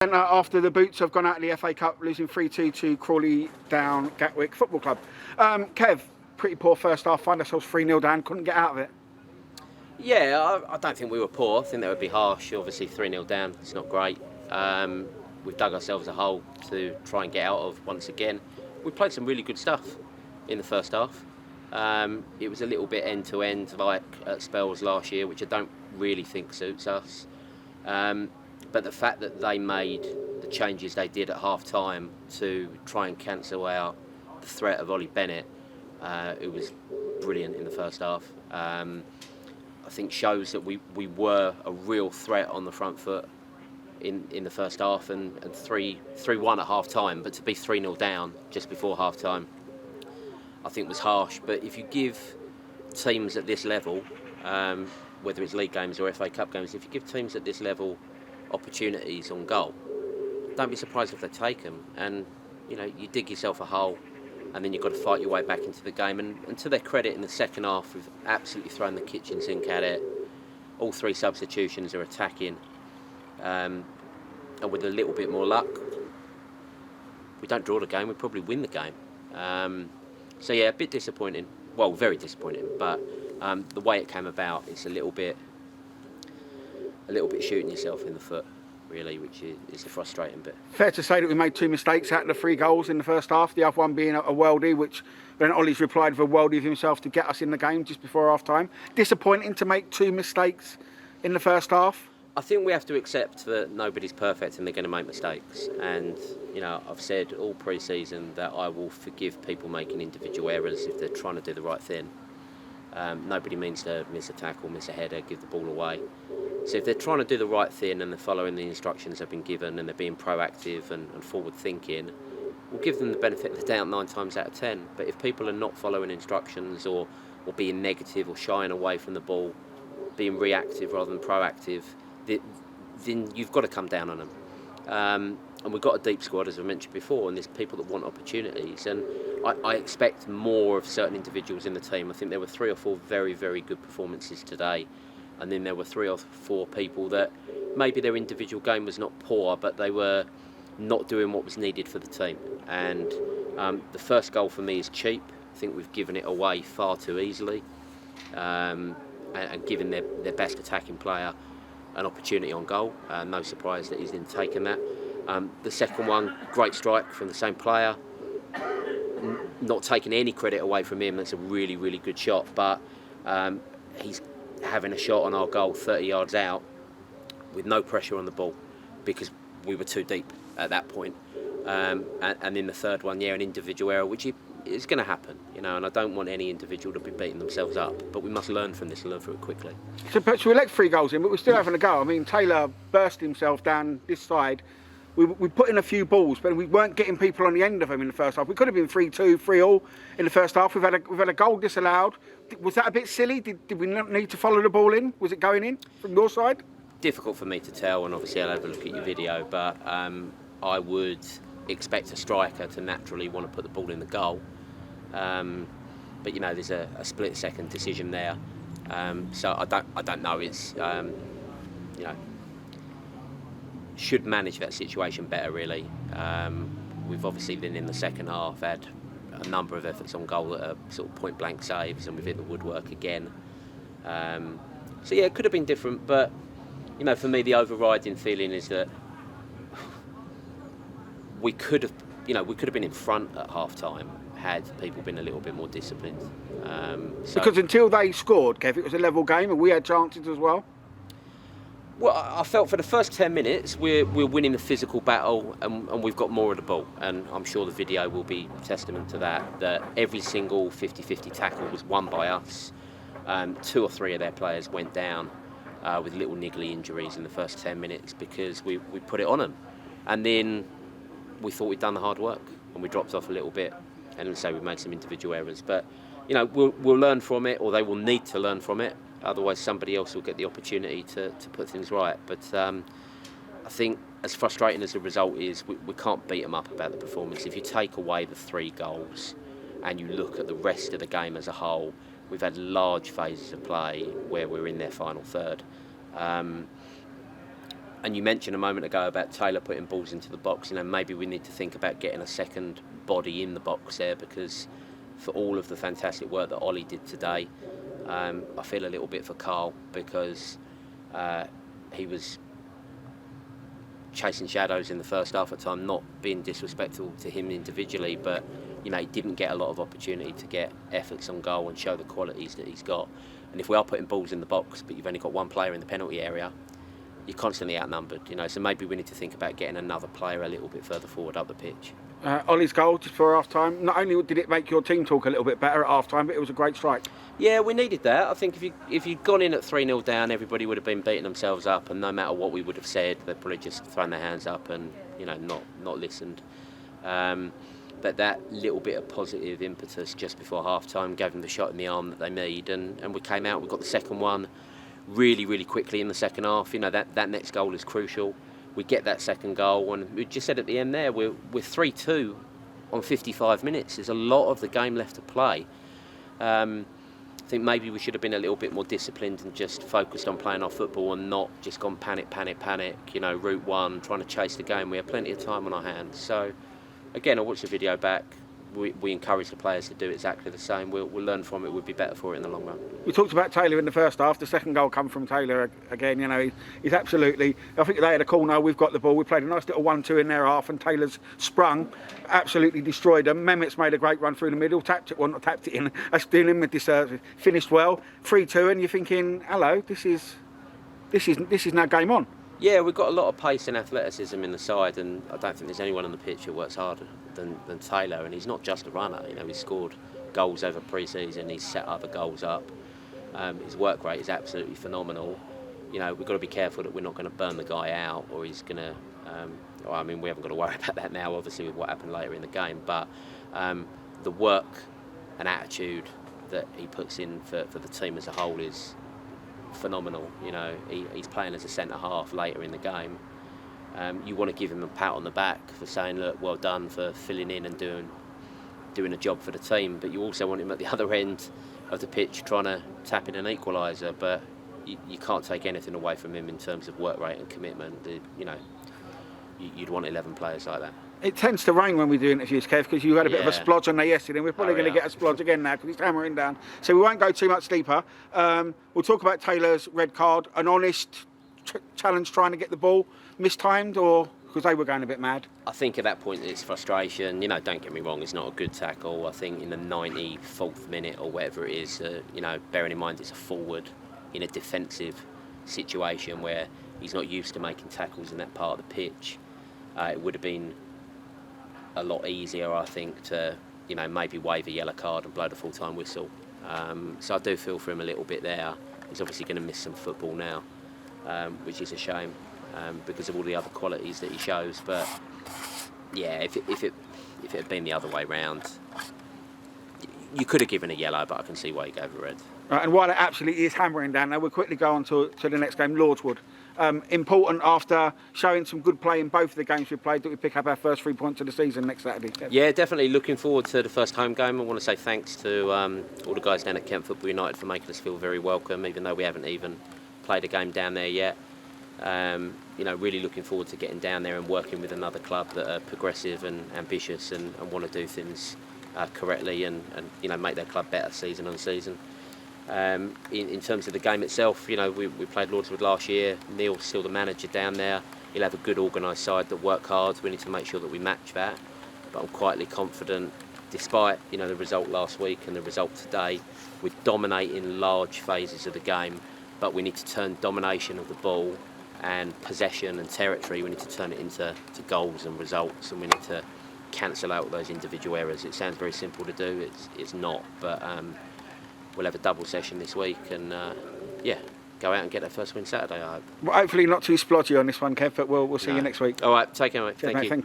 After the Boots have gone out of the FA Cup, losing 3-2 to Crawley Down Gatwick Football Club. Kev, pretty poor first half, find ourselves 3-0 down, couldn't get out of it. Yeah, I don't think we were poor. I think that would be harsh. Obviously 3-0 down, it's not great. We've dug ourselves a hole to try and get out of once again. We played some really good stuff in the first half. It was a little bit end-to-end like at spells last year, which I don't really think suits us. But the fact that they made the changes they did at half-time to try and cancel out the threat of Ollie Bennett, it was brilliant in the first half. I think shows that we were a real threat on the front foot in the first half, and 3-1 at half-time, but to be 3-0 down just before half-time, I think was harsh. But if you give teams at this level, whether it's league games or FA Cup games, if you give teams at this level opportunities on goal, don't be surprised if they take them. And you dig yourself a hole, and then you've got to fight your way back into the game. And to their credit, in the second half, we've absolutely thrown the kitchen sink at it. All three substitutions are attacking, and with a little bit more luck, we don't draw the game, we probably win the game. So yeah, a bit disappointing. Well, very disappointing. But the way it came about, it's a little bit shooting yourself in the foot, really, which is the frustrating bit. Fair to say that we made two mistakes out of the 3 goals in the first half, the other one being a worldie, which then Ollie's replied with a worldie of himself to get us in the game just before half-time. Disappointing to make 2 mistakes in the first half. I think we have to accept that nobody's perfect and they're going to make mistakes. And, I've said all pre-season that I will forgive people making individual errors if they're trying to do the right thing. Nobody means to miss a tackle, miss a header, give the ball away. So if they're trying to do the right thing and they're following the instructions they've been given and they're being proactive and forward-thinking, we'll give them the benefit of the doubt 9 times out of 10. But if people are not following instructions or being negative or shying away from the ball, being reactive rather than proactive, then you've got to come down on them. And we've got a deep squad, as I mentioned before, and there's people that want opportunities. And I expect more of certain individuals in the team. I think there were 3 or 4 very, very good performances today. And then there were 3 or 4 people that maybe their individual game was not poor, but they were not doing what was needed for the team. And the first goal for me is cheap. I think we've given it away far too easily, and given their best attacking player an opportunity on goal. No surprise that he's then taken that. The second one, great strike from the same player. Not taking any credit away from him, that's a really, really good shot. But he's having a shot on our goal 30 yards out with no pressure on the ball because we were too deep at that point. And then the third one, an individual error, which is going to happen, and I don't want any individual to be beating themselves up, but we must learn from this and learn from it quickly. So we let 3 goals in, but we're still having a go. I mean, Taylor burst himself down this side. We put in a few balls, but we weren't getting people on the end of them in the first half. We could have been 3-2, 3-3 in the first half. We've had a goal disallowed. Was that a bit silly? Did we not need to follow the ball in? Was it going in from your side? Difficult for me to tell, and obviously I'll have a look at your video, but I would expect a striker to naturally want to put the ball in the goal. But there's a split-second decision there. So I don't know. It's should manage that situation better, really. We've obviously then in the second half had a number of efforts on goal that are sort of point-blank saves, and we've hit the woodwork again. So yeah, it could have been different, but for me the overriding feeling is that we could have been in front at half-time had people been a little bit more disciplined. Because until they scored, Kev, it was a level game and we had chances as well. Well, I felt for the first 10 minutes we're winning the physical battle and we've got more of the ball, and I'm sure the video will be testament to that every single 50-50 tackle was won by us. 2 or 3 of their players went down with little niggly injuries in the first 10 minutes because we put it on them, and then we thought we'd done the hard work and we dropped off a little bit, and so we made some individual errors, but we'll learn from it, or they will need to learn from it. Otherwise, somebody else will get the opportunity to put things right. But I think, as frustrating as the result is, we can't beat them up about the performance. If you take away the 3 goals and you look at the rest of the game as a whole, we've had large phases of play where we're in their final third. And you mentioned a moment ago about Taylor putting balls into the box. You know, maybe we need to think about getting a second body in the box there, because for all of the fantastic work that Ollie did today, I feel a little bit for Carl, because he was chasing shadows in the first half at time, not being disrespectful to him individually, but you know, he didn't get a lot of opportunity to get efforts on goal and show the qualities that he's got. And if we are putting balls in the box, but you've only got one player in the penalty area, you're constantly outnumbered, you know. So maybe we need to think about getting another player a little bit further forward up the pitch. Ollie's goal just for half time. Not only did it make your team talk a little bit better at half time, but it was a great strike. Yeah, we needed that. I think if you'd gone in at 3-0 down, everybody would have been beating themselves up, and no matter what we would have said, they'd probably just thrown their hands up and, you know, not listened. But that little bit of positive impetus just before half time gave them the shot in the arm that they need, and we came out. We got the second one really, really quickly in the second half. You know, that next goal is crucial. We get that second goal, and we just said at the end there, we're 3-2 on 55 minutes. There's a lot of the game left to play. I think maybe we should have been a little bit more disciplined and just focused on playing our football and not just gone panic, you know, route one, trying to chase the game. We had plenty of time on our hands. So, again, I watched the video back. We encourage the players to do exactly the same. We'll learn from it. We'll be better for it in the long run. We talked about Taylor in the first half. The second goal come from Taylor again. You know, he's absolutely. I think they had a corner. We've got the ball. We played a nice little 1-2 in their half, and Taylor's sprung, absolutely destroyed them. Mehmet's made a great run through the middle. Tapped it in. That's doing him a disservice. Finished well, 3-2, and you're thinking, hello, this is now game on. Yeah, we've got a lot of pace and athleticism in the side, and I don't think there's anyone on the pitch who works harder than Taylor. And he's not just a runner. You know, he's scored goals over pre-season. He's set other goals up. His work rate is absolutely phenomenal. You know, we've got to be careful that we're not going to burn the guy out, or he's going to. Well, I mean, we haven't got to worry about that now, obviously, with what happened later in the game. But the work and attitude that he puts in for the team as a whole is phenomenal. You know, he's playing as a centre half later in the game. You want to give him a pat on the back for saying, look, well done for filling in and doing a job for the team, but you also want him at the other end of the pitch trying to tap in an equaliser. But you can't take anything away from him in terms of work rate and commitment. You know, you'd want 11 players like that. It tends to rain when we do interviews, Kev, because you had a bit of a splodge on there yesterday, and we're probably going to get a splodge again now because he's hammering down. So we won't go too much deeper. We'll talk about Taylor's red card. An honest challenge trying to get the ball, mistimed, or because they were going a bit mad? I think at that point it's frustration. You know, don't get me wrong, it's not a good tackle. I think in the 94th minute or whatever it is, you know, bearing in mind it's a forward in a defensive situation where he's not used to making tackles in that part of the pitch. It would have been a lot easier, I think, to, you know, maybe wave a yellow card and blow the full-time whistle. So I do feel for him a little bit there. He's obviously going to miss some football now, which is a shame because of all the other qualities that he shows. But yeah, if it had been the other way round, you could have given a yellow, but I can see why he gave a red. Right, and while it absolutely is hammering down, now we'll quickly go on to the next game, Lordswood. Important after showing some good play in both of the games we played that we pick up our first 3 points of the season next Saturday. Yeah, definitely looking forward to the first home game. I want to say thanks to all the guys down at Kent Football United for making us feel very welcome, even though we haven't even played a game down there yet. You know, really looking forward to getting down there and working with another club that are progressive and ambitious and want to do things correctly and you know, make their club better season on season. In terms of the game itself, you know, we played Lordswood last year. Neil's still the manager down there. He'll have a good organised side that work hard. We need to make sure that we match that. But I'm quietly confident, despite, you know, the result last week and the result today, we're dominating large phases of the game. But we need to turn domination of the ball and possession and territory. We need to turn it into goals and results, and we need to cancel out those individual errors. It sounds very simple to do. It's not, but. We'll have a double session this week and, yeah, go out and get that first win Saturday, I hope. Well, hopefully not too splodgy on this one, Kev, but we'll see you next week. All right, take care, mate. Cheers, mate. Thank you.